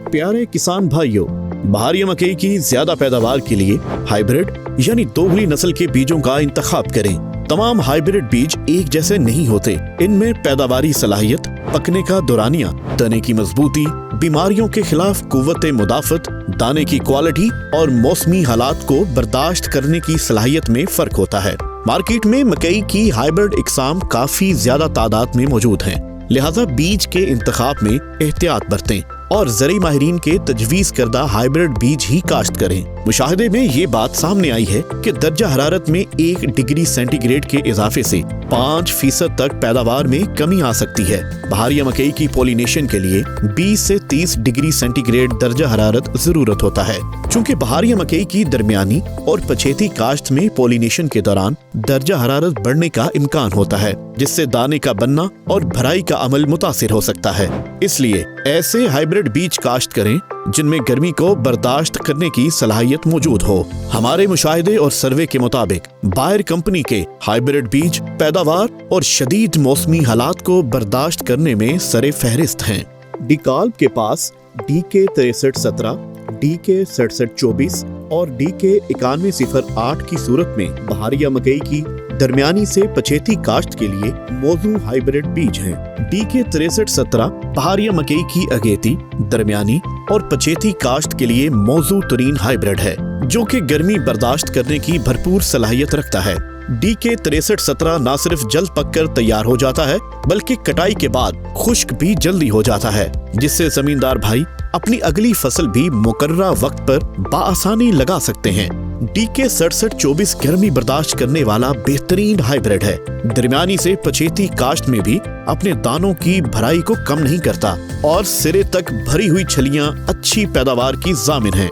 प्यारे किसान भाइयों, बहारिया मकई की ज्यादा पैदावार के लिए हाइब्रिड यानी दोगली नस्ल के बीजों का इंतखाब करें। तमाम हाइब्रिड बीज एक जैसे नहीं होते। इनमें पैदावारी सलाहियत, पकने का दौरानिया, तने की मजबूती, बीमारियों के खिलाफ कुव्वत मुदाफत, दाने की क्वालिटी और मौसमी हालात को बर्दाश्त करने की सलाहियत में फर्क होता है। मार्केट में मकई की हाइब्रिड इकसाम काफी ज्यादा तादाद में मौजूद हैं, लिहाजा बीज के इंतखाब में एहतियात बरतें और ज़राई माहिरीन के तजवीज़ करदा हाइब्रिड बीज ही काश्त करें। मुशाहिदे में ये बात सामने आई है कि दर्जा हरारत में 1 डिग्री सेंटीग्रेड के इजाफे से 5% तक पैदावार में कमी आ सकती है। बहारिया मकई की पॉलिनेशन के लिए 20 से 30 डिग्री सेंटीग्रेड दर्जा हरारत जरूरत होता है। चूँकि बहारिया मकई की दरमियानी और पछेती काश्त में पॉलिनेशन के दौरान दर्जा हरारत बढ़ने का इम्कान होता है, जिससे दाने का बनना और भराई का अमल मुतासिर हो सकता है। इसलिए ऐसे हाइब्रिड बीज काश्त करें जिनमें गर्मी को बर्दाश्त करने की सलाहियत मौजूद हो। हमारे मुशाहिदे और सर्वे के मुताबिक बायर कंपनी के हाइब्रिड बीज पैदावार और शदीद मौसमी हालात को बर्दाश्त करने में सरे फहरिस्त हैं। डिकाल्ब के पास DK 6317, DK 6724 और DK 9108 की सूरत में बहारिया मकई की दरमियानी से पछेती काश्त के लिए मौजू हाइब्रिड बीज हैं। DK 6317 बहारिया मकई की अगेती, दरमियानी और पछेती काश्त के लिए मौजू तरीन हाइब्रिड है, जो कि गर्मी बर्दाश्त करने की भरपूर सलाहियत रखता है। DK 6317 न सिर्फ जल्द पककर तैयार हो जाता है, बल्कि कटाई के बाद खुश्क भी जल्दी हो जाता है, जिससे जमींदार भाई अपनी अगली फसल भी मुकर्ररा वक्त पर बाआसानी लगा सकते हैं। DK 6724 गर्मी बर्दाश्त करने वाला बेहतरीन हाइब्रिड है। दरमियानी से पछेती काश्त में भी अपने दानों की भराई को कम नहीं करता और सिरे तक भरी हुई छलियां अच्छी पैदावार की जामिन हैं।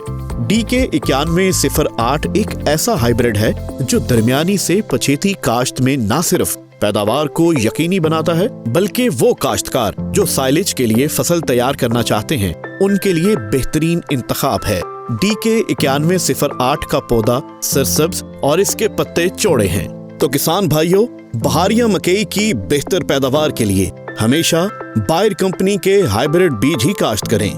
DK 9108 एक ऐसा हाइब्रिड है जो दरमियानी से पछेती काश्त में न सिर्फ पैदावार को यकीनी बनाता है, बल्कि वो काश्तकार जो साइलेज के लिए फसल तैयार करना चाहते हैं उनके लिए बेहतरीन इंतखाब है। DK 9108 का पौधा सरसब्ज और इसके पत्ते चौड़े हैं। तो किसान भाइयों, बहारिया मकई की बेहतर पैदावार के लिए हमेशा बायर कंपनी के हाइब्रिड बीज ही काश्त करें।